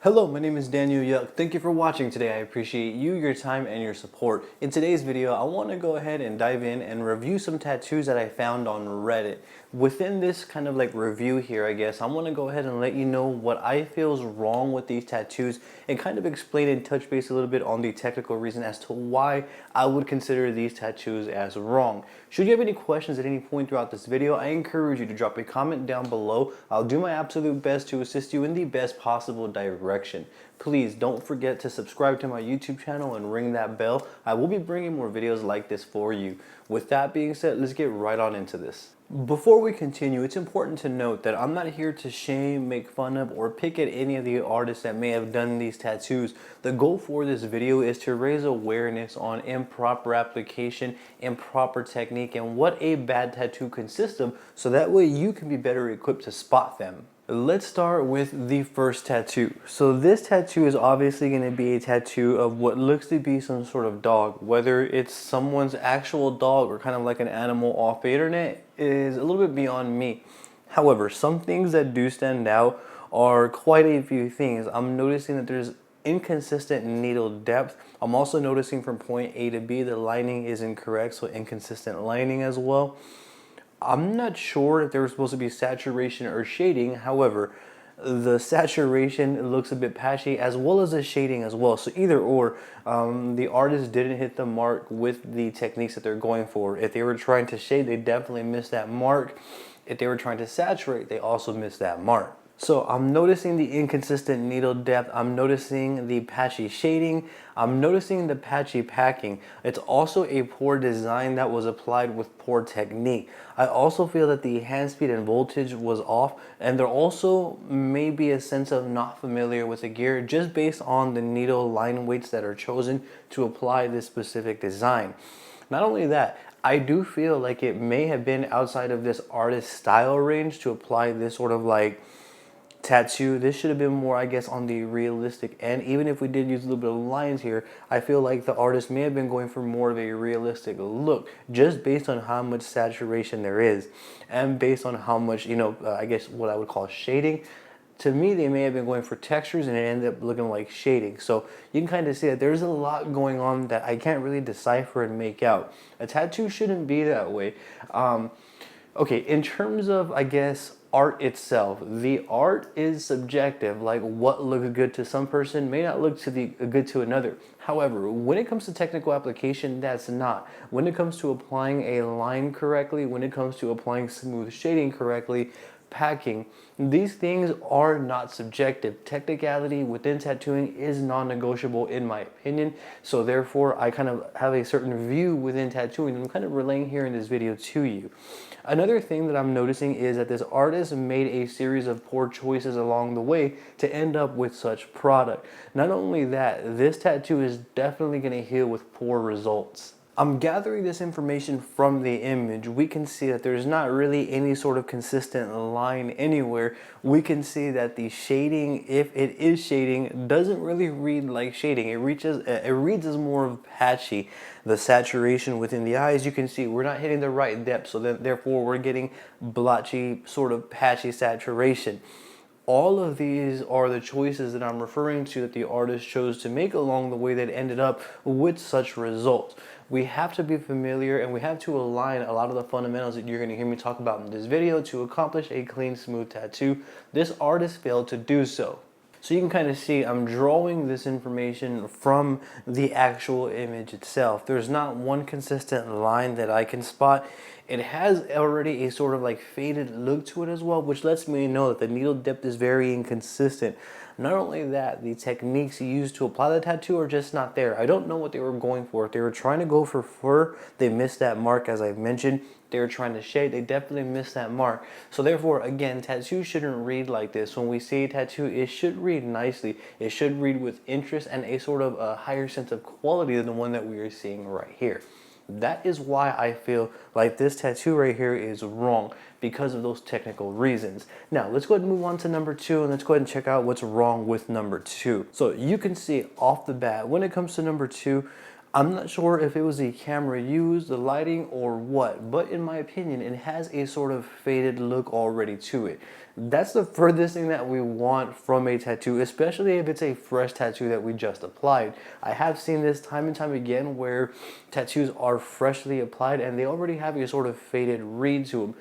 Hello, my name is Daniel Yuck. Thank you for watching today. I appreciate you, your time, and your support. In today's video, I want to go ahead and dive in and review some tattoos that I found on Reddit. Within this kind of like review here, I guess, I want to go ahead and let you know what I feel is wrong with these tattoos and kind of explain and touch base a little bit on the technical reason as to why I would consider these tattoos as wrong. Should you have any questions at any point throughout this video, I encourage you to drop a comment down below. I'll do my absolute best to assist you in the best possible direction. Please don't forget to subscribe to my YouTube channel and ring that bell. I will be bringing more videos like this for you. With that being said, let's get right on into this. Before we continue, it's important to note that I'm not here to shame, make fun of, or pick at any of the artists that may have done these tattoos. The goal for this video is to raise awareness on improper application, improper technique, and what a bad tattoo consists of, so that way you can be better equipped to spot them. Let's start with the first tattoo. So this tattoo is obviously going to be a tattoo of what looks to be some sort of dog. Whether it's someone's actual dog or kind of like an animal off the internet is a little bit beyond me. However, some things that do stand out are quite a few things. I'm noticing that there's inconsistent needle depth. I'm also noticing from point A to B the lining is incorrect, so inconsistent lining as well. I'm not sure if there was supposed to be saturation or shading. However, the saturation looks a bit patchy as well as the shading as well. So either or, the artist didn't hit the mark with the techniques that they're going for. If they were trying to shade, they definitely missed that mark. If they were trying to saturate, they also missed that mark. So I'm noticing the inconsistent needle depth, I'm noticing the patchy shading, I'm noticing the patchy packing. It's also a poor design that was applied with poor technique. I also feel that the hand speed and voltage was off, and there also may be a sense of not familiar with the gear just based on the needle line weights that are chosen to apply this specific design. Not only that, I do feel like it may have been outside of this artist's style range to apply this sort of like tattoo. This should have been more, I guess, on the realistic end. Even if we did use a little bit of lines here, I feel like the artist may have been going for more of a realistic look just based on how much saturation there is and based on how much, I guess what I would call shading. To me, they may have been going for textures and it ended up looking like shading. So you can kind of see that there's a lot going on that I can't really decipher and make out. A tattoo shouldn't be that way. Okay, in terms of, I guess, art itself, the art is subjective. Like what looks good to some person may not look good to another. However, when it comes to technical application, that's not. When it comes to applying a line correctly, when it comes to applying smooth shading correctly, packing, these things are not subjective. Technicality within tattooing is non-negotiable in my opinion. So therefore, I kind of have a certain view within tattooing that I'm kind of relaying here in this video to you. Another thing that I'm noticing is that this artist made a series of poor choices along the way to end up with such product. Not only that, this tattoo is definitely going to heal with poor results. I'm gathering this information from the image. We can see that there's not really any sort of consistent line anywhere. We can see that the shading, if it is shading, doesn't really read like shading. It reads as more of patchy. The saturation within the eyes, you can see we're not hitting the right depth, so therefore we're getting blotchy, sort of patchy saturation. All of these are the choices that I'm referring to that the artist chose to make along the way that ended up with such results. We have to be familiar and we have to align a lot of the fundamentals that you're going to hear me talk about in this video to accomplish a clean, smooth tattoo. This artist failed to do so. So you can kind of see I'm drawing this information from the actual image itself. There's not one consistent line that I can spot. It has already a sort of like faded look to it as well, which lets me know that the needle depth is very inconsistent. Not only that, the techniques used to apply the tattoo are just not there. I don't know what they were going for. If they were trying to go for fur, they missed that mark, as I've mentioned. They were trying to shade, they definitely missed that mark. So therefore, again, tattoos shouldn't read like this. When we see a tattoo, it should read nicely. It should read with interest and a sort of a higher sense of quality than the one that we are seeing right here. That is why I feel like this tattoo right here is wrong, because of those technical reasons. Now, let's go ahead and move on to number 2, and let's go ahead and check out what's wrong with number 2. So you can see off the bat, when it comes to number 2, I'm not sure if it was the camera used, the lighting, or what, but in my opinion, it has a sort of faded look already to it. That's the furthest thing that we want from a tattoo, especially if it's a fresh tattoo that we just applied. I have seen this time and time again where tattoos are freshly applied and they already have a sort of faded read to them.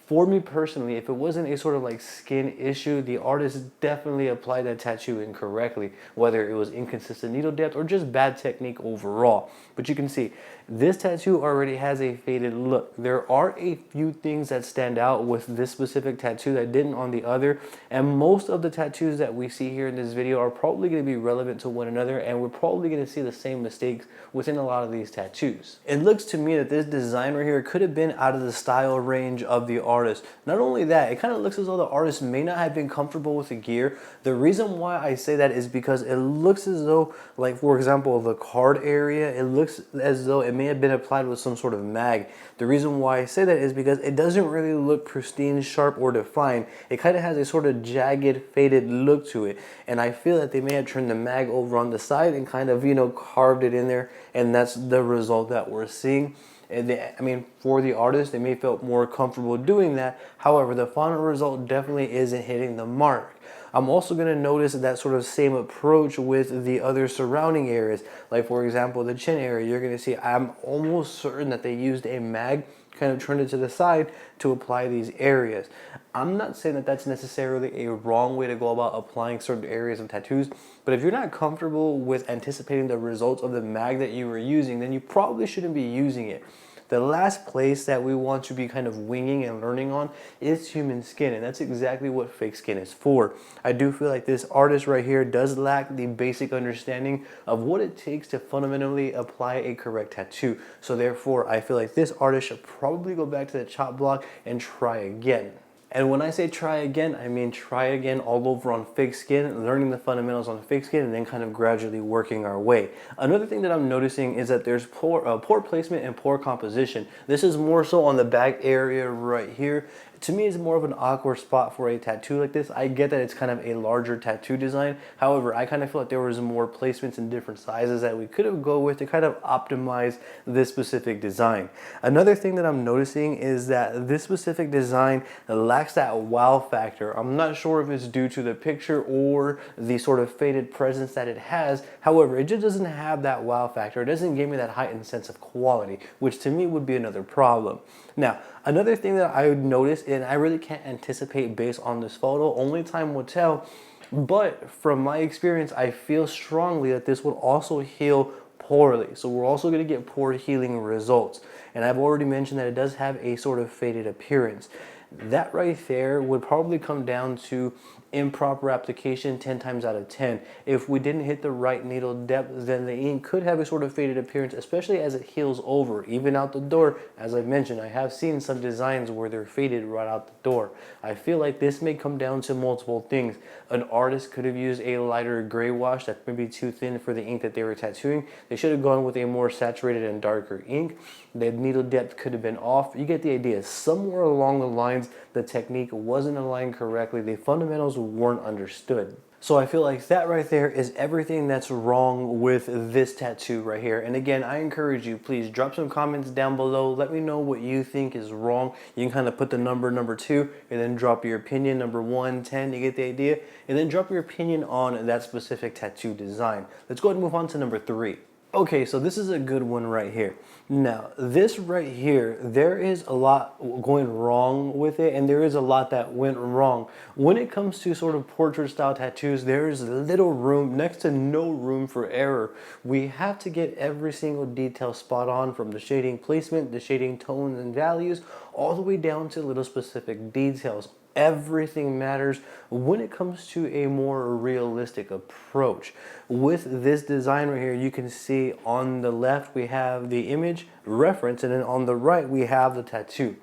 For me personally, if it wasn't a sort of like skin issue, the artist definitely applied that tattoo incorrectly, whether it was inconsistent needle depth or just bad technique overall. But you can see, this tattoo already has a faded look. There are a few things that stand out with this specific tattoo that didn't on the other, and most of the tattoos that we see here in this video are probably going to be relevant to one another, and we're probably going to see the same mistakes within a lot of these tattoos. It looks to me that this design right here could have been out of the style range of the artist. Not only that, it kind of looks as though the artist may not have been comfortable with the gear. The reason why I say that is because it looks as though, like for example, the card area, it looks as though it may have been applied with some sort of mag. The reason why I say that is because it doesn't really look pristine, sharp, or defined. It kind of has a sort of jagged, faded look to it. And I feel that they may have turned the mag over on the side and kind of, carved it in there. And that's the result that we're seeing. And for the artist, they may have felt more comfortable doing that. However, the final result definitely isn't hitting the mark. I'm also going to notice that sort of same approach with the other surrounding areas. Like for example, the chin area, you're going to see I'm almost certain that they used a mag, kind of turned it to the side to apply these areas. I'm not saying that that's necessarily a wrong way to go about applying certain areas of tattoos, but if you're not comfortable with anticipating the results of the mag that you were using, then you probably shouldn't be using it. The last place that we want to be kind of winging and learning on is human skin, and that's exactly what fake skin is for. I do feel like this artist right here does lack the basic understanding of what it takes to fundamentally apply a correct tattoo. So therefore, I feel like this artist should probably go back to the chop block and try again. And when I say try again, I mean try again all over on fake skin, learning the fundamentals on fake skin, and then kind of gradually working our way. Another thing that I'm noticing is that there's poor placement and poor composition. This is more so on the back area right here. To me, it's more of an awkward spot for a tattoo like this. I get that it's kind of a larger tattoo design. However, I kind of feel like there was more placements in different sizes that we could have go with to kind of optimize this specific design. Another thing that I'm noticing is that this specific design lacks that wow factor. I'm not sure if it's due to the picture or the sort of faded presence that it has. However, it just doesn't have that wow factor. It doesn't give me that heightened sense of quality, which to me would be another problem. Now, another thing that I would notice, and I really can't anticipate based on this photo, only time will tell, but from my experience, I feel strongly that this would also heal poorly. So we're also going to get poor healing results. And I've already mentioned that it does have a sort of faded appearance. That right there would probably come down to improper application 10 times out of 10. If we didn't hit the right needle depth, then the ink could have a sort of faded appearance, especially as it heals over, even out the door. As I mentioned, I have seen some designs where they're faded right out the door. I feel like this may come down to multiple things. An artist could have used a lighter gray wash that's maybe too thin for the ink that they were tattooing. They should have gone with a more saturated and darker ink. The needle depth could have been off. You get the idea. Somewhere along the lines, the technique wasn't aligned correctly. The fundamentals weren't understood. So I feel like that right there is everything that's wrong with this tattoo right here. And again, I encourage you, please drop some comments down below. Let me know what you think is wrong. You can kind of put the number 2 and then drop your opinion, number 1, 10, you get the idea. And then drop your opinion on that specific tattoo design. Let's go ahead and move on to number 3. Okay, so this is a good one right here. Now, this right here, there is a lot going wrong with it, and there is a lot that went wrong. When it comes to sort of portrait style tattoos, there is little room, next to no room for error. We have to get every single detail spot on, from the shading placement, the shading tones and values, all the way down to little specific details. Everything matters when it comes to a more realistic approach. With this design right here, you can see on the left we have the image reference, and then on the right we have the tattoo.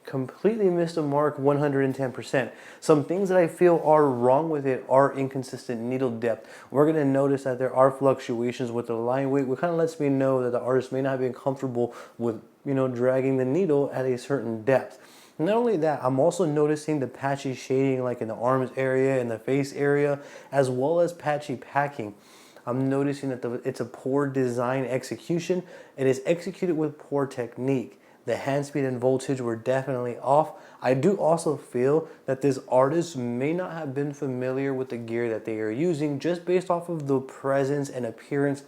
Completely missed a mark 110%. Some things that I feel are wrong with it are inconsistent needle depth. We're going to notice that there are fluctuations with the line weight, which kind of lets me know that the artist may not have been comfortable with, dragging the needle at a certain depth. Not only that, I'm also noticing the patchy shading like in the arms area and the face area, as well as patchy packing. I'm noticing that it's a poor design execution. It is executed with poor technique. The hand speed and voltage were definitely off. I do also feel that this artist may not have been familiar with the gear that they are using just based off of the presence and appearance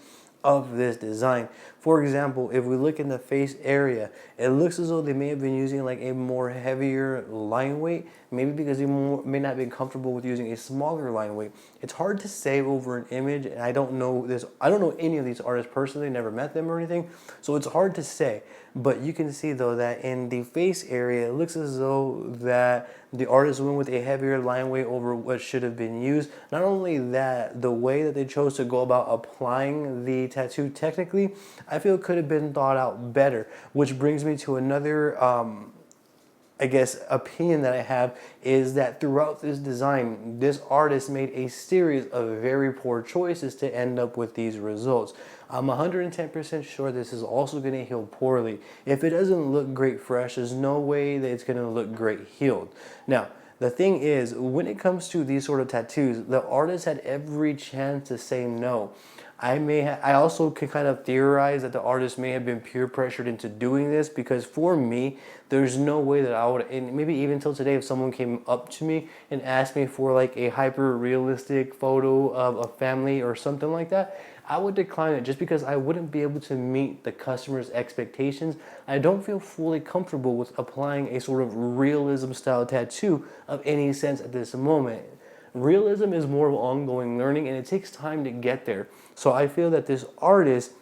of this design. For example, if we look in the face area, it looks as though they may have been using like a more heavier line weight, maybe because they may not be comfortable with using a smaller line weight. It's hard to say over an image, and I don't know any of these artists personally, never met them or anything, so it's hard to say. But you can see though that in the face area, it looks as though that the artist went with a heavier line weight over what should have been used. Not only that, the way that they chose to go about applying the tattoo technically, I feel could have been thought out better, which brings me to another I guess opinion that I have, is that throughout this design, this artist made a series of very poor choices to end up with these results. I'm 110% sure this is also going to heal poorly. If it doesn't look great fresh, there's no way that it's going to look great healed. Now, the thing is, when it comes to these sort of tattoos, the artist had every chance to say no. I also can kind of theorize that the artist may have been peer pressured into doing this, because for me, there's no way that I would, and maybe even till today, if someone came up to me and asked me for like a hyper realistic photo of a family or something like that, I would decline it just because I wouldn't be able to meet the customer's expectations. I don't feel fully comfortable with applying a sort of realism style tattoo of any sense at this moment. Realism is more of ongoing learning, and it takes time to get there. So I feel that this artist,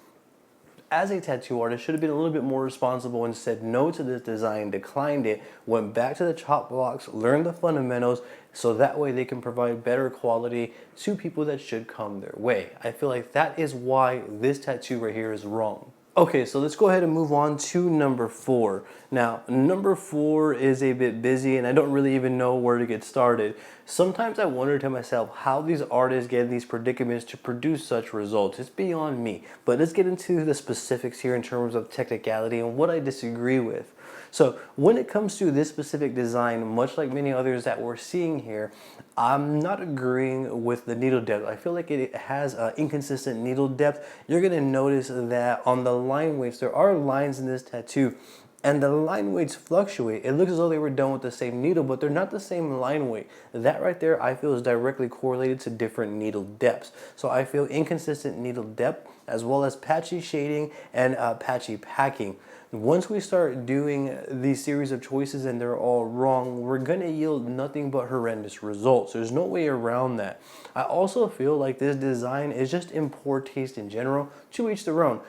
as a tattoo artist, should have been a little bit more responsible and said no to this design, declined it, went back to the chop blocks, learned the fundamentals, so that way they can provide better quality to people that should come their way. I feel like that is why this tattoo right here is wrong. Okay, so let's go ahead and move on to number 4. Now, number 4 is a bit busy, and I don't really even know where to get started. Sometimes I wonder to myself how these artists get in these predicaments to produce such results. It's beyond me. But let's get into the specifics here in terms of technicality and what I disagree with. So when it comes to this specific design, much like many others that we're seeing here, I'm not agreeing with the needle depth. I feel like it has inconsistent needle depth. You're going to notice that on the line weights, there are lines in this tattoo, and the line weights fluctuate. It looks as though they were done with the same needle, but they're not the same line weight. That right there, I feel, is directly correlated to different needle depths. So I feel inconsistent needle depth, as well as patchy shading and patchy packing. Once we start doing these series of choices and they're all wrong, we're going to yield nothing but horrendous results. There's no way around that. I also feel like this design is just in poor taste in general. To each their own.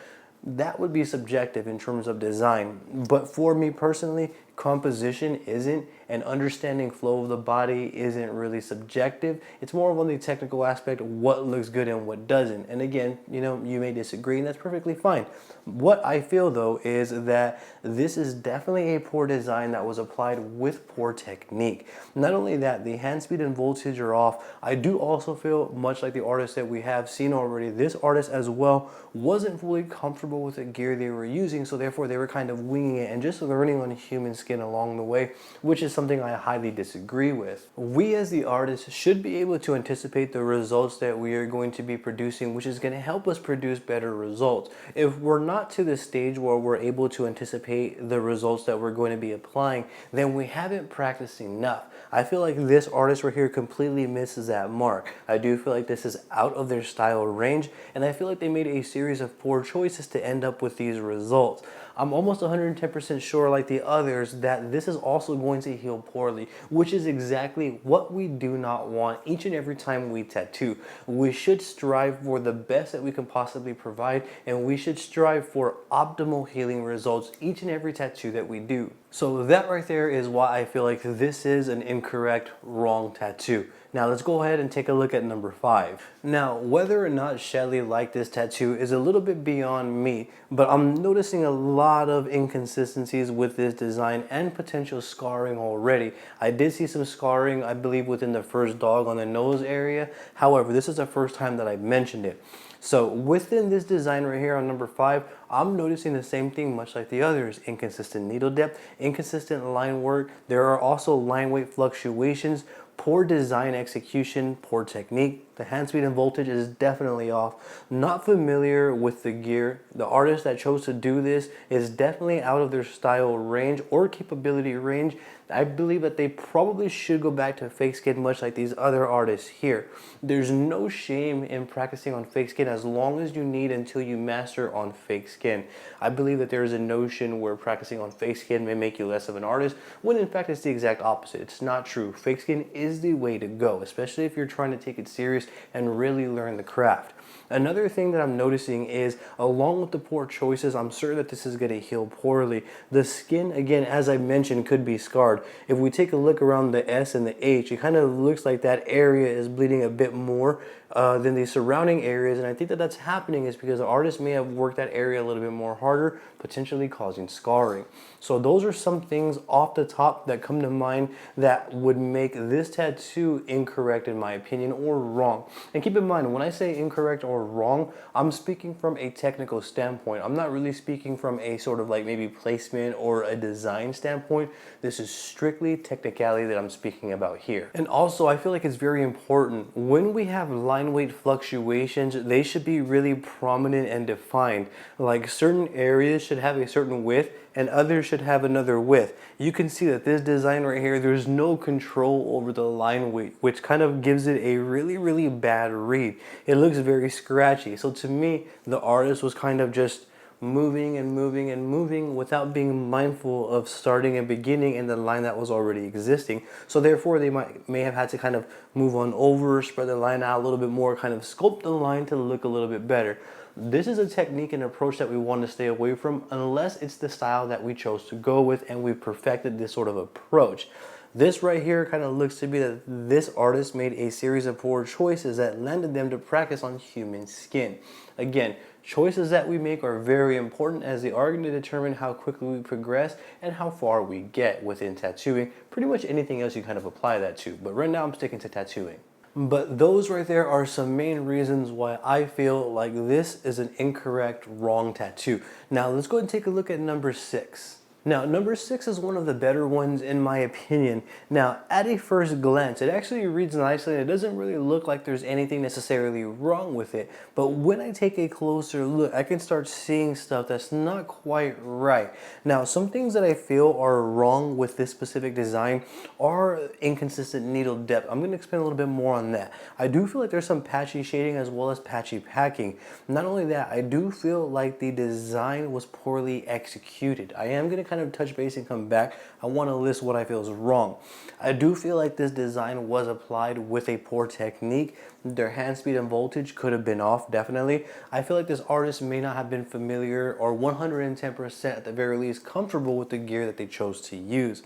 That would be subjective in terms of design. But for me personally, composition isn't, and understanding flow of the body isn't really subjective. It's more of on the technical aspect of what looks good and what doesn't. And again, you know, you may disagree, and that's perfectly fine. What I feel though is that this is definitely a poor design that was applied with poor technique. Not only that, the hand speed and voltage are off. I do also feel, much like the artist that we have seen already, this artist as well wasn't fully comfortable with the gear they were using, so therefore they were kind of winging it and just learning on human skin along the way, which is something I highly disagree with. We as the artists should be able to anticipate the results that we are going to be producing, which is going to help us produce better results. If we're not to the stage where we're able to anticipate the results that we're going to be applying, then we haven't practiced enough. I feel like this artist right here completely misses that mark. I do feel like this is out of their style range, and I feel like they made a series of poor choices to end up with these results. I'm almost 110% sure, like the others, that this is also going to heal poorly, which is exactly what we do not want each and every time we tattoo. We should strive for the best that we can possibly provide, and we should strive for optimal healing results each and every tattoo that we do. So that right there is why I feel like this is an incorrect, wrong tattoo. Now let's go ahead and take a look at number 5. Now, whether or not Shelly liked this tattoo is a little bit beyond me, but I'm noticing a lot of inconsistencies with this design and potential scarring already. I did see some scarring, I believe, within the first dog on the nose area. However, this is the first time that I mentioned it. So within this design right here on number 5, I'm noticing the same thing much like the others. Inconsistent needle depth, inconsistent line work. There are also line weight fluctuations, poor design execution, poor technique. The hand speed and voltage is definitely off. Not familiar with the gear. The artist that chose to do this is definitely out of their style range or capability range. I believe that they probably should go back to fake skin, much like these other artists here. There's no shame in practicing on fake skin as long as you need until you master on fake skin. I believe that there is a notion where practicing on fake skin may make you less of an artist, when in fact it's the exact opposite. It's not true. Fake skin is the way to go, especially if you're trying to take it serious and really learn the craft. Another thing that I'm noticing is, along with the poor choices, I'm sure that this is going to heal poorly. The skin, again, as I mentioned, could be scarred. If we take a look around the S and the H, it kind of looks like that area is bleeding a bit more than the surrounding areas, and I think that that's happening is because the artist may have worked that area a little bit more harder, potentially causing scarring. So those are some things off the top that come to mind that would make this tattoo incorrect in my opinion, or wrong. And keep in mind, when I say incorrect or wrong, I'm speaking from a technical standpoint. I'm not really speaking from a sort of like maybe placement or a design standpoint. This is strictly technicality that I'm speaking about here. And also, I feel like it's very important when we have line weight fluctuations, they should be really prominent and defined. Like certain areas should have a certain width and others should have another width. You can see that this design right here, there's no control over the line weight, which kind of gives it a really bad read. It looks very scratchy. So to me, the artist was kind of just moving and moving and moving without being mindful of starting and beginning in the line that was already existing. So therefore they may have had to kind of move on over, spread the line out a little bit more, kind of sculpt the line to look a little bit better. This is a technique and approach that we want to stay away from unless it's the style that we chose to go with and we perfected this sort of approach. This right here kind of looks to be that this artist made a series of poor choices that landed them to practice on human skin. Again, choices that we make are very important as they are going to determine how quickly we progress and how far we get within tattooing. Pretty much anything else you kind of apply that to, but right now I'm sticking to tattooing. But those right there are some main reasons why I feel like this is an incorrect, wrong tattoo. Now let's go ahead and take a look at number 6. Now, number 6 is one of the better ones in my opinion. Now, at a first glance, it actually reads nicely and it doesn't really look like there's anything necessarily wrong with it. But when I take a closer look, I can start seeing stuff that's not quite right. Now, some things that I feel are wrong with this specific design are inconsistent needle depth. I'm going to explain a little bit more on that. I do feel like there's some patchy shading as well as patchy packing. Not only that, I do feel like the design was poorly executed. I am going to kind of touch base and come back. I want to list what I feel is wrong. I do feel like this design was applied with a poor technique. Their hand speed and voltage could have been off, definitely. I feel like this artist may not have been familiar or 110% at the very least comfortable with the gear that they chose to use.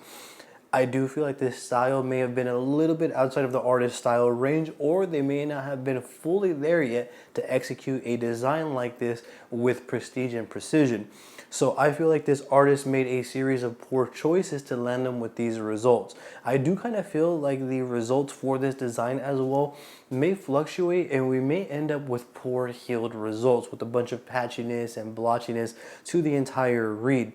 I do feel like this style may have been a little bit outside of the artist's style range, or they may not have been fully there yet to execute a design like this with prestige and precision. So I feel like this artist made a series of poor choices to land them with these results. I do kind of feel like the results for this design as well may fluctuate and we may end up with poor healed results with a bunch of patchiness and blotchiness to the entire read.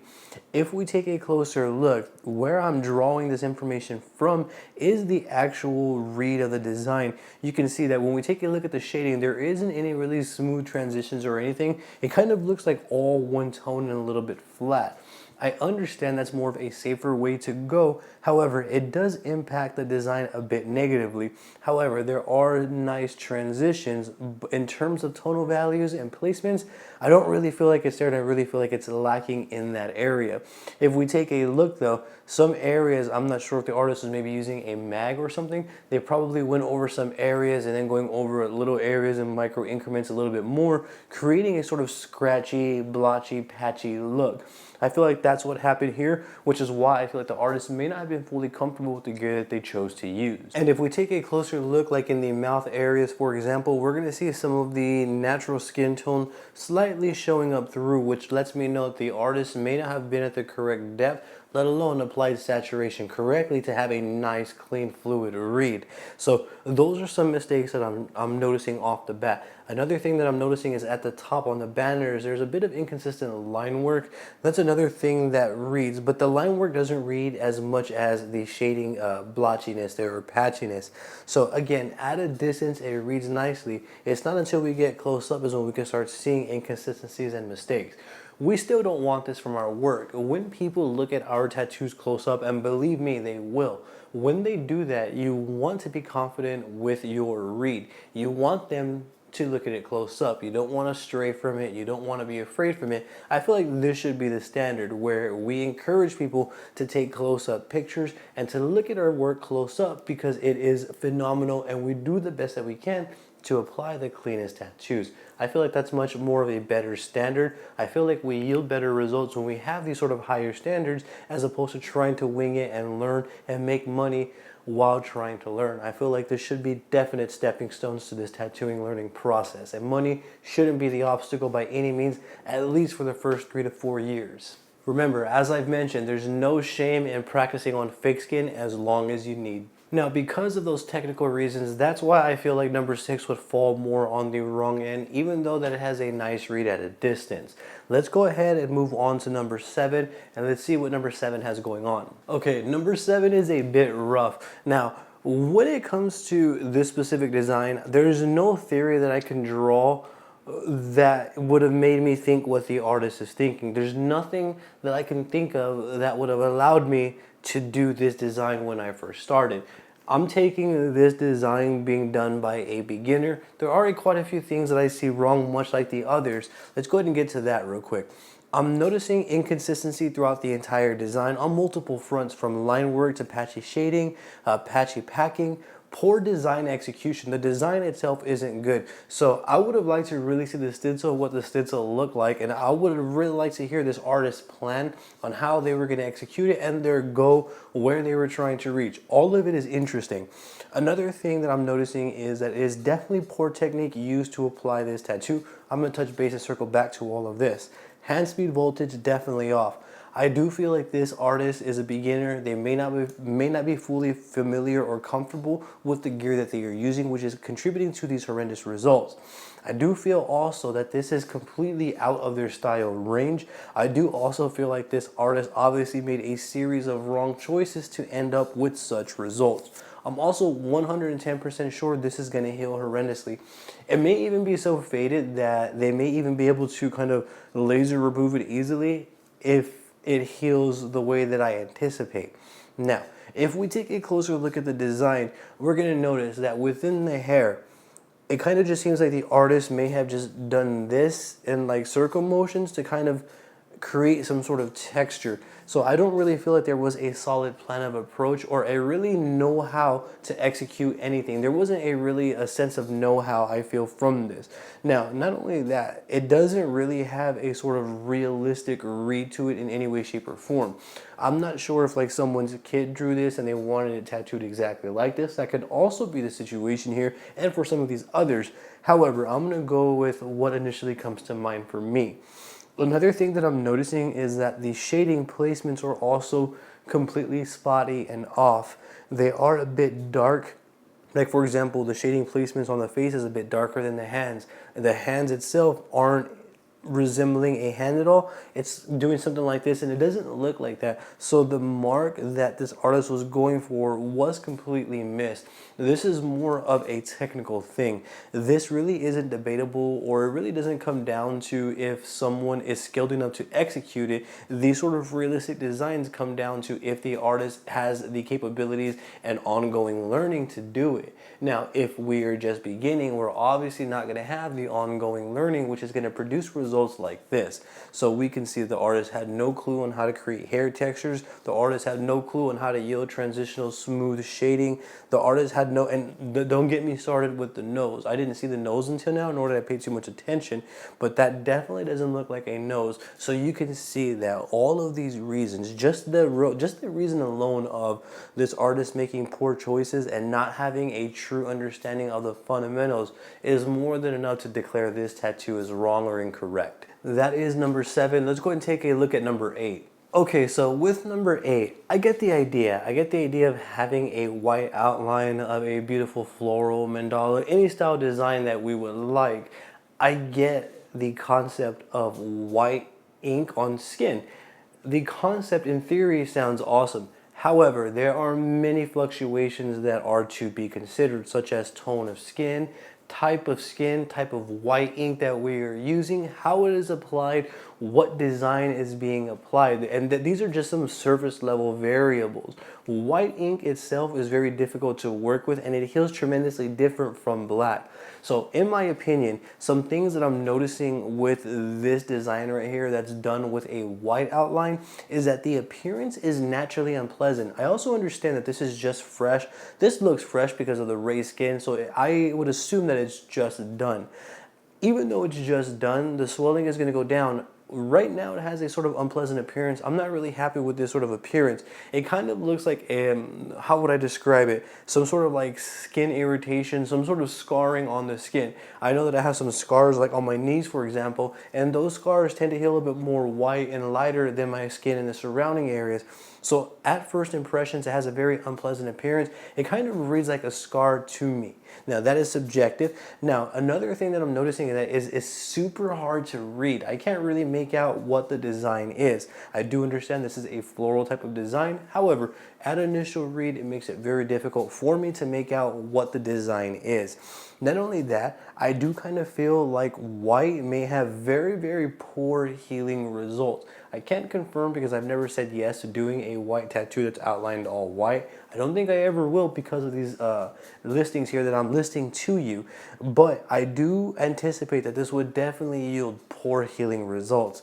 If we take a closer look, where I'm drawing this information from is the actual read of the design. You can see that when we take a look at the shading, there isn't any really smooth transitions or anything. It kind of looks like all one tone and a little bit flat. I understand that's more of a safer way to go. However, it does impact the design a bit negatively. However, there are nice transitions in terms of tonal values and placements. I don't really feel like it's there, and I really feel like it's lacking in that area. If we take a look though, some areas, I'm not sure if the artist was maybe using a mag or something. They probably went over some areas and then going over little areas in micro increments a little bit more, creating a sort of scratchy, blotchy, patchy look. I feel like that's what happened here, which is why I feel like the artist may not have been fully comfortable with the gear that they chose to use. And if we take a closer look, like in the mouth areas, for example, we're going to see some of the natural skin tone slightly showing up through, which lets me know that the artist may not have been at the correct depth let alone applied saturation correctly to have a nice, clean, fluid read. So those are some mistakes that I'm noticing off the bat. Another thing that I'm noticing is at the top on the banners, there's a bit of inconsistent line work. That's another thing that reads, but the line work doesn't read as much as the shading blotchiness there or patchiness. So again, at a distance, it reads nicely. It's not until we get close up is when we can start seeing inconsistencies and mistakes. We still don't want this from our work. When people look at our tattoos close up, and believe me, they will. When they do that, you want to be confident with your read. You want them to look at it close up. You don't want to stray from it. You don't want to be afraid from it. I feel like this should be the standard where we encourage people to take close up pictures and to look at our work close up because it is phenomenal and we do the best that we can to apply the cleanest tattoos. I feel like that's much more of a better standard. I feel like we yield better results when we have these sort of higher standards as opposed to trying to wing it and learn and make money while trying to learn. I feel like there should be definite stepping stones to this tattooing learning process, and money shouldn't be the obstacle by any means, at least for the first 3 to 4 years. Remember, as I've mentioned, there's no shame in practicing on fake skin as long as you need. Now, because of those technical reasons, that's why I feel like number 6 would fall more on the wrong end, even though that it has a nice read at a distance. Let's go ahead and move on to number 7, and let's see what number 7 has going on. Okay, number 7 is a bit rough. Now, when it comes to this specific design, there's no theory that I can draw that would have made me think what the artist is thinking. There's nothing that I can think of that would have allowed me to do this design when I first started. I'm taking this design being done by a beginner. There are quite a few things that I see wrong, much like the others. Let's go ahead and get to that real quick. I'm noticing inconsistency throughout the entire design on multiple fronts, from line work to patchy shading, patchy packing, poor design execution. The design itself isn't good. So I would have liked to really see the stencil, what the stencil looked like, and I would have really liked to hear this artist's plan on how they were going to execute it and their goal, where they were trying to reach. All of it is interesting. Another thing that I'm noticing is that it is definitely poor technique used to apply this tattoo. I'm going to touch base and circle back to all of this. Hand speed voltage definitely off. I do feel like this artist is a beginner. They may not be fully familiar or comfortable with the gear that they are using, which is contributing to these horrendous results. I do feel also that this is completely out of their style range. I do also feel like this artist obviously made a series of wrong choices to end up with such results. I'm also 110% sure this is going to heal horrendously. It may even be so faded that they may even be able to kind of laser remove it easily if it heals the way that I anticipate. Now, if we take a closer look at the design, we're going to notice that within the hair, it kind of just seems like the artist may have just done this in like circle motions to kind of create some sort of texture. So I don't really feel like there was a solid plan of approach or a really know-how to execute anything. There wasn't a sense of know-how, I feel, from this. Now, not only that, it doesn't really have a sort of realistic read to it in any way, shape, or form. I'm not sure if like someone's kid drew this and they wanted it tattooed exactly like this. That could also be the situation here and for some of these others. However, I'm going to go with what initially comes to mind for me. Another thing that I'm noticing is that the shading placements are also completely spotty and off. They are a bit dark. Like for example, the shading placements on the face is a bit darker than the hands. The hands itself aren't resembling a hand at all. It's doing something like this and it doesn't look like that. So the mark that this artist was going for was completely missed. This is more of a technical thing. This really isn't debatable, or it really doesn't come down to if someone is skilled enough to execute it. These sort of realistic designs come down to if the artist has the capabilities and ongoing learning to do it. Now, if we are just beginning, we're obviously not going to have the ongoing learning, which is going to produce results like this. So we can see the artist had no clue on how to create hair textures. The artist had no clue on how to yield transitional smooth shading. The artist had no, and don't get me started with the nose. I didn't see the nose until now, nor did I pay too much attention, but that definitely doesn't look like a nose. So you can see that all of these reasons, just the reason alone of this artist making poor choices and not having a true understanding of the fundamentals is more than enough to declare this tattoo as wrong or incorrect. That is number 7. Let's go ahead and take a look at number 8. Okay, so with number 8, I get the idea. I get the idea of having a white outline of a beautiful floral mandala, any style design that we would like. I get the concept of white ink on skin. The concept in theory sounds awesome. However, there are many fluctuations that are to be considered, such as tone of skin, type of white ink that we are using, how it is applied, what design is being applied. And these are just some surface level variables. White ink itself is very difficult to work with and it heals tremendously different from black. So in my opinion, some things that I'm noticing with this design right here that's done with a white outline is that the appearance is naturally unpleasant. I also understand that this is just fresh. This looks fresh because of the raised skin, so I would assume that it's just done. Even though it's just done, the swelling is going to go down. Right now it has a sort of unpleasant appearance. I'm not really happy with this sort of appearance. It kind of looks like, how would I describe it? Some sort of like skin irritation, some sort of scarring on the skin. I know that I have some scars like on my knees, for example, and those scars tend to heal a bit more white and lighter than my skin in the surrounding areas. So at first impressions, it has a very unpleasant appearance. It kind of reads like a scar to me. Now that is subjective. Now another thing that I'm noticing that is it's super hard to read. I can't really make out what the design is. I do understand this is a floral type of design. However, at initial read, it makes it very difficult for me to make out what the design is. Not only that, I do kind of feel like white may have very, very poor healing results. I can't confirm because I've never said yes to doing a white tattoo that's outlined all white. I don't think I ever will because of these listings here that I'm listing to you, but I do anticipate that this would definitely yield poor healing results.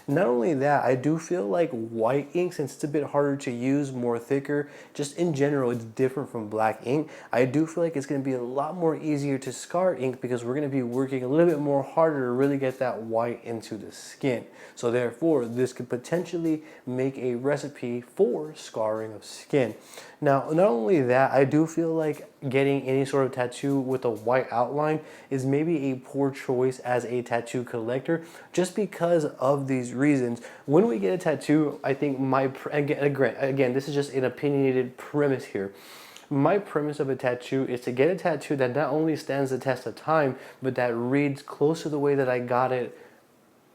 Not only that, I do feel like white ink, since it's a bit harder to use, more thicker, just in general, it's different from black ink. I do feel like it's going to be a lot more easier to scar ink because we're going to be working a little bit more harder to really get that white into the skin. So therefore, this could potentially make a recipe for scarring of skin. Now, not only that, I do feel like getting any sort of tattoo with a white outline is maybe a poor choice as a tattoo collector just because of these reasons. When we get a tattoo, I think again, this is just an opinionated premise here. My premise of a tattoo is to get a tattoo that not only stands the test of time, but that reads close to the way that I got it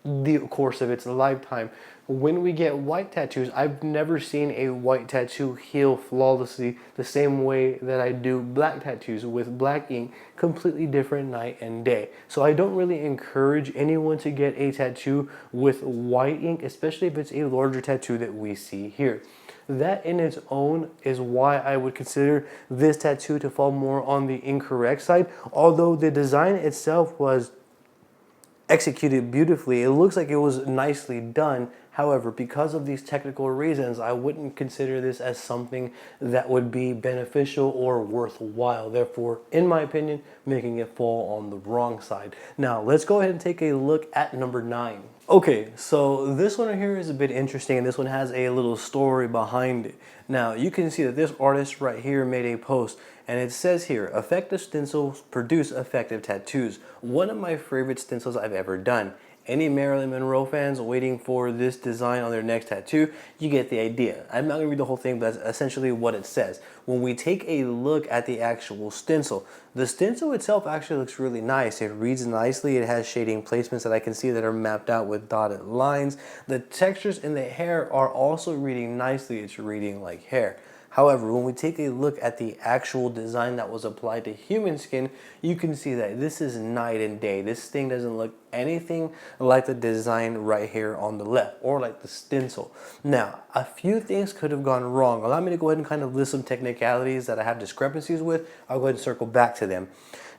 the course of its lifetime. When we get white tattoos, I've never seen a white tattoo heal flawlessly the same way that I do black tattoos with black ink, completely different night and day. So I don't really encourage anyone to get a tattoo with white ink, especially if it's a larger tattoo that we see here. That in its own is why I would consider this tattoo to fall more on the incorrect side, although the design itself was executed beautifully. It looks like it was nicely done. However, because of these technical reasons, I wouldn't consider this as something that would be beneficial or worthwhile. Therefore, in my opinion, making it fall on the wrong side. Now, let's go ahead and take a look at number 9. Okay, so this one right here is a bit interesting, and this one has a little story behind it. Now, you can see that this artist right here made a post, and it says here, effective stencils produce effective tattoos. One of my favorite stencils I've ever done. Any Marilyn Monroe fans waiting for this design on their next tattoo, you get the idea. I'm not going to read the whole thing, but that's essentially what it says. When we take a look at the actual stencil, the stencil itself actually looks really nice. It reads nicely. It has shading placements that I can see that are mapped out with dotted lines. The textures in the hair are also reading nicely. It's reading like hair. However, when we take a look at the actual design that was applied to human skin, you can see that this is night and day. This thing doesn't look anything like the design right here on the left, or like the stencil. Now, a few things could have gone wrong. Allow me to go ahead and kind of list some technicalities that I have discrepancies with. I'll go ahead and circle back to them.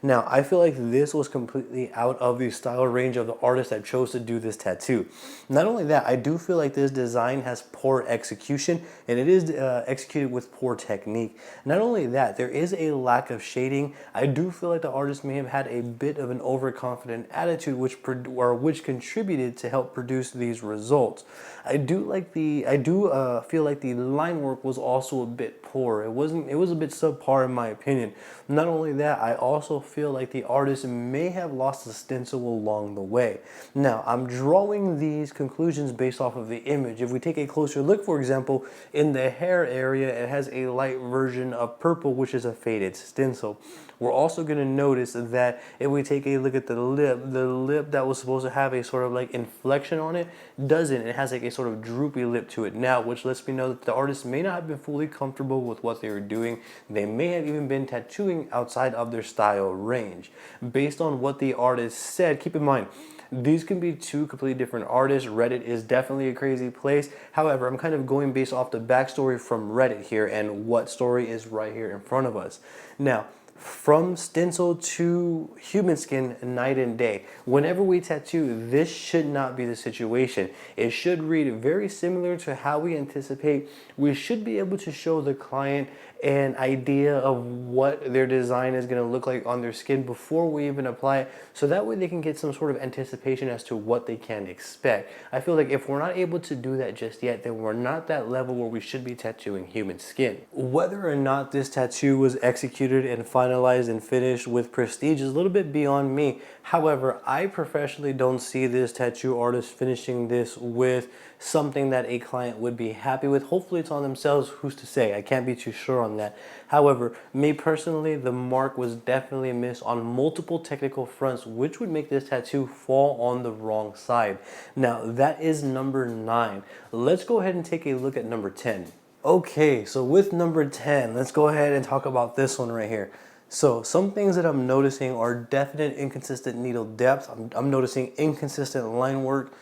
Now, I feel like this was completely out of the style range of the artist that chose to do this tattoo. Not only that, I do feel like this design has poor execution, and it is executed with poor technique. Not only that, there is a lack of shading. I do feel like the artist may have had a bit of an overconfident attitude, which contributed to help produce these results. I do feel like the line work was also a bit poor. It was a bit subpar in my opinion. Not only that, I also feel like the artist may have lost a stencil along the way. Now, I'm drawing these conclusions based off of the image. If we take a closer look, for example, in the hair area, it has a light version of purple, which is a faded stencil. We're also going to notice that if we take a look at the lip that was supposed to have a sort of like inflection on it doesn't. It has like a sort of droopy lip to it now, which lets me know that the artist may not have been fully comfortable with what they were doing. They may have even been tattooing outside of their style range. Based on what the artist said, keep in mind, these can be two completely different artists. Reddit is definitely a crazy place. However, I'm kind of going based off the backstory from Reddit here and what story is right here in front of us. Now, from stencil to human skin, night and day. Whenever we tattoo, this should not be the situation. It should read very similar to how we anticipate. We should be able to show the client an idea of what their design is going to look like on their skin before we even apply it, so that way they can get some sort of anticipation as to what they can expect. I feel like if we're not able to do that just yet, then we're not at that level where we should be tattooing human skin. Whether or not this tattoo was executed and finalized and finished with prestige is a little bit beyond me. However, I professionally don't see this tattoo artist finishing this with something that a client would be happy with. Hopefully it's on themselves, who's to say? I can't be too sure on that. However, me personally, the mark was definitely missed on multiple technical fronts, which would make this tattoo fall on the wrong side. Now, that is number 9. Let's go ahead and take a look at number 10. Okay, so with number 10, let's go ahead and talk about this one right here. So some things that I'm noticing are definite inconsistent needle depth. I'm noticing inconsistent line work,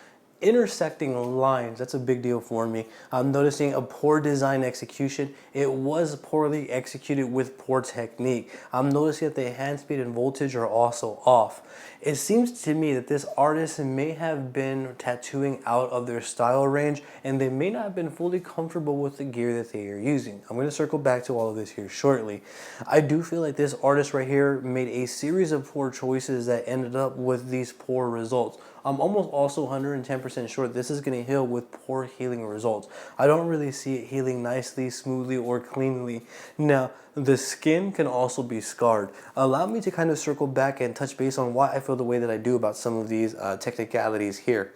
intersecting lines. That's a big deal for me. I'm noticing a poor design execution. It was poorly executed with poor technique. I'm noticing that the hand speed and voltage are also off. It seems to me that this artist may have been tattooing out of their style range, and they may not have been fully comfortable with the gear that they are using. I'm going to circle back to all of this here shortly. I do feel like this artist right here made a series of poor choices that ended up with these poor results. I'm almost also 110% sure this is going to heal with poor healing results. I don't really see it healing nicely, smoothly, or cleanly. Now, the skin can also be scarred. Allow me to kind of circle back and touch base on why I feel the way that I do about some of these technicalities here.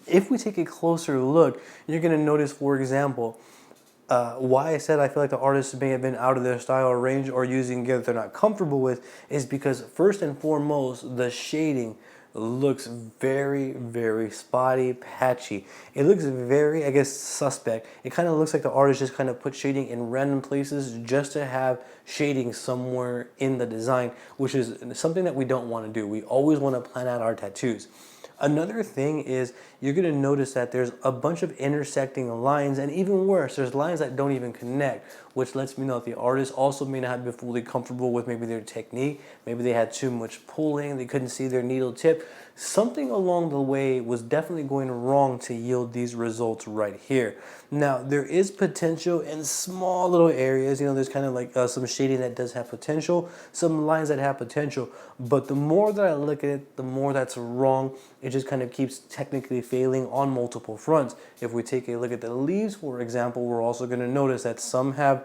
If we take a closer look, you're going to notice, for example, why I said I feel like the artists may have been out of their style range or using gear that they're not comfortable with is because first and foremost, the shading looks very, very spotty, patchy. It looks very, I guess, suspect. It kind of looks like the artist just kind of put shading in random places just to have shading somewhere in the design, which is something that we don't want to do. We always want to plan out our tattoos. Another thing is you're going to notice that there's a bunch of intersecting lines, and even worse, there's lines that don't even connect, which lets me know that the artist also may not have been fully comfortable with maybe their technique. Maybe they had too much pulling, they couldn't see their needle tip. Something along the way was definitely going wrong to yield these results right here. Now, there is potential in small little areas. You know, there's kind of like some shading that does have potential, some lines that have potential, but the more that I look at it, the more that's wrong. It just kind of keeps technically failing on multiple fronts. If we take a look at the leaves, for example, we're also going to notice that some have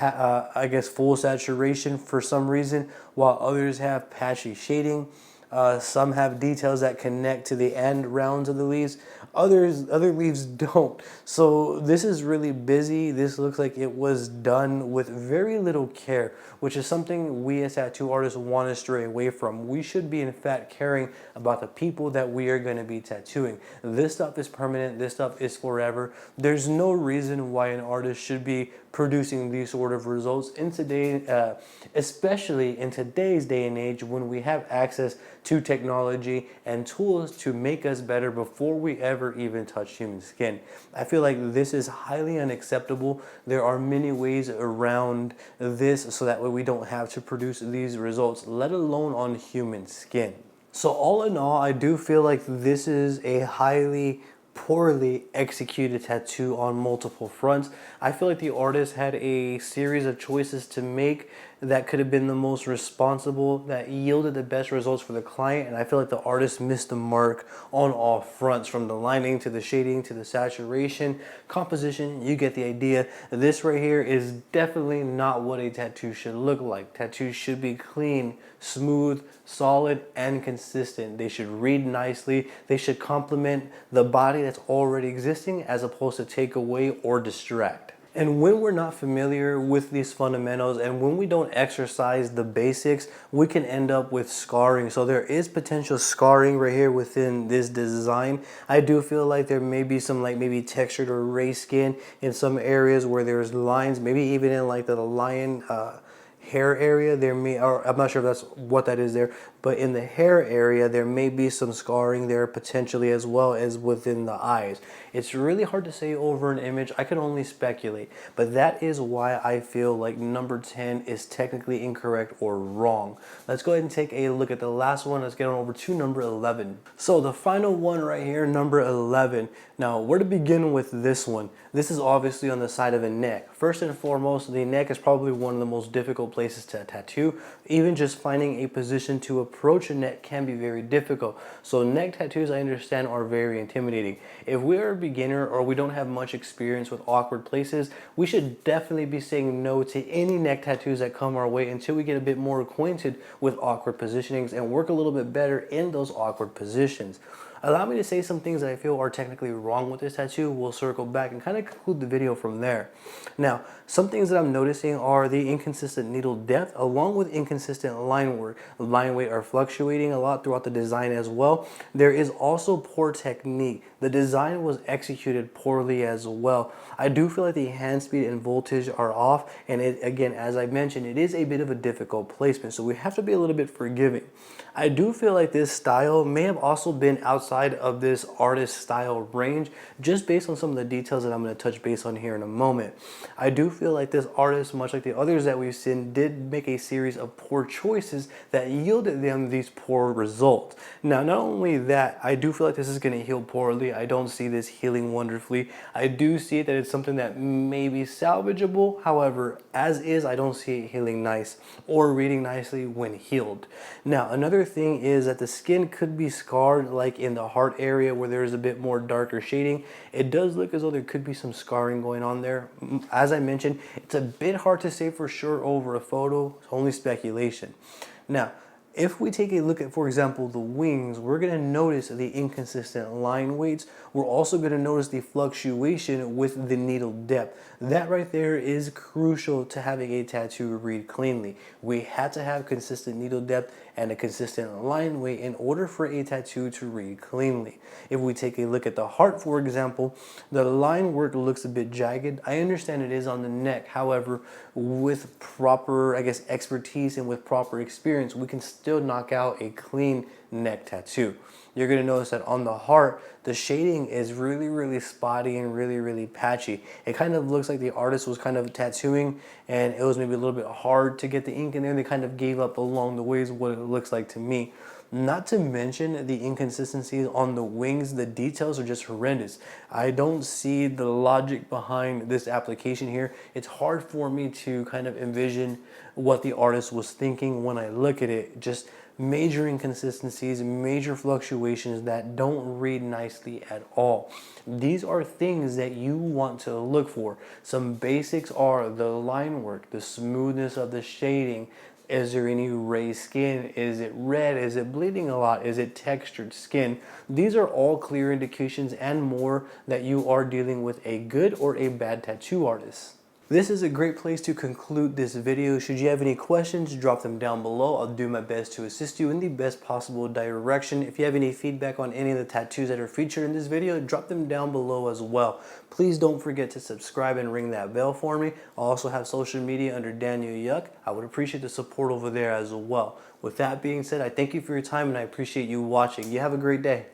I guess full saturation for some reason, while others have patchy shading. Some have details that connect to the end rounds of the leaves. Other leaves don't. So this is really busy. This looks like it was done with very little care, which is something we as tattoo artists want to stray away from. We should be in fact caring about the people that we are going to be tattooing. This stuff is permanent. This stuff is forever. There's no reason why an artist should be producing these sort of results in today, especially in today's day and age when we have access to technology and tools to make us better before we ever even touch human skin. I feel like this is highly unacceptable. There are many ways around this so that way we don't have to produce these results, let alone on human skin. So all in all, I do feel like this is a highly poorly executed tattoo on multiple fronts. I feel like the artist had a series of choices to make that could have been the most responsible, that yielded the best results for the client. And I feel like the artist missed the mark on all fronts, from the lining to the shading to the saturation, composition. You get the idea. This right here is definitely not what a tattoo should look like. Tattoos should be clean, smooth, solid, and consistent. They should read nicely. They should complement the body that's already existing as opposed to take away or distract. And when we're not familiar with these fundamentals and when we don't exercise the basics, we can end up with scarring. So there is potential scarring right here within this design. I do feel like there may be some like maybe textured or raised skin in some areas where there's lines, maybe even in like the lion hair area there may, or I'm not sure if that's what that is there, but in the hair area there may be some scarring there potentially, as well as within the eyes. It's really hard to say over an image. I can only speculate, but that is why I feel like number 10 is technically incorrect or wrong. Let's go ahead and take a look at the last one. Let's get on over to number 11. So the final one right here, number 11. Now, where to begin with this one? This is obviously on the side of a neck. First and foremost, the neck is probably one of the most difficult places to tattoo. Even just finding a position to approach a neck can be very difficult. So neck tattoos, I understand, are very intimidating. If we're a beginner or we don't have much experience with awkward places, we should definitely be saying no to any neck tattoos that come our way until we get a bit more acquainted with awkward positionings and work a little bit better in those awkward positions. Allow me to say some things that I feel are technically wrong with this tattoo. We'll circle back and kind of conclude the video from there. Now, some things that I'm noticing are the inconsistent needle depth along with inconsistent line work. Line weight are fluctuating a lot throughout the design as well. There is also poor technique. The design was executed poorly as well. I do feel like the hand speed and voltage are off, and it, again, as I mentioned, it is a bit of a difficult placement, so we have to be a little bit forgiving. I do feel like this style may have also been outside of this artist style range, just based on some of the details that I'm going to touch base on here in a moment. I do feel like this artist, much like the others that we've seen, did make a series of poor choices that yielded them these poor results. Now, not only that, I do feel like this is going to heal poorly. I don't see this healing wonderfully. I do see that it's something that may be salvageable. However, as is, I don't see it healing nice or reading nicely when healed. Now, another thing is that the skin could be scarred, like in the heart area where there's a bit more darker shading. It does look as though there could be some scarring going on there. As I mentioned, it's a bit hard to say for sure over a photo. It's only speculation. Now, if we take a look at, for example, the wings, we're going to notice the inconsistent line weights. We're also going to notice the fluctuation with the needle depth. That right there is crucial to having a tattoo read cleanly. We had to have consistent needle depth and a consistent line weight in order for a tattoo to read cleanly. If we take a look at the heart, for example, the line work looks a bit jagged. I understand it is on the neck. However, with proper, I guess, expertise and with proper experience, we can still knock out a clean neck tattoo. You're going to notice that on the heart, the shading is really spotty and really patchy. It kind of looks like the artist was kind of tattooing and it was maybe a little bit hard to get the ink in there. They kind of gave up along the way is what it looks like to me. Not to mention the inconsistencies on the wings. The details are just horrendous. I don't see the logic behind this application here. It's hard for me to kind of envision what the artist was thinking when I look at it. Just major inconsistencies, major fluctuations that don't read nicely at all. These are things that you want to look for. Some basics are the line work, the smoothness of the shading. Is there any raised skin? Is it red? Is it bleeding a lot? Is it textured skin? These are all clear indications and more that you are dealing with a good or a bad tattoo artist. This is a great place to conclude this video. Should you have any questions, drop them down below. I'll do my best to assist you in the best possible direction. If you have any feedback on any of the tattoos that are featured in this video, drop them down below as well. Please don't forget to subscribe and ring that bell for me. I also have social media under Daniel Yuck. I would appreciate the support over there as well. With that being said, I thank you for your time and I appreciate you watching. You have a great day.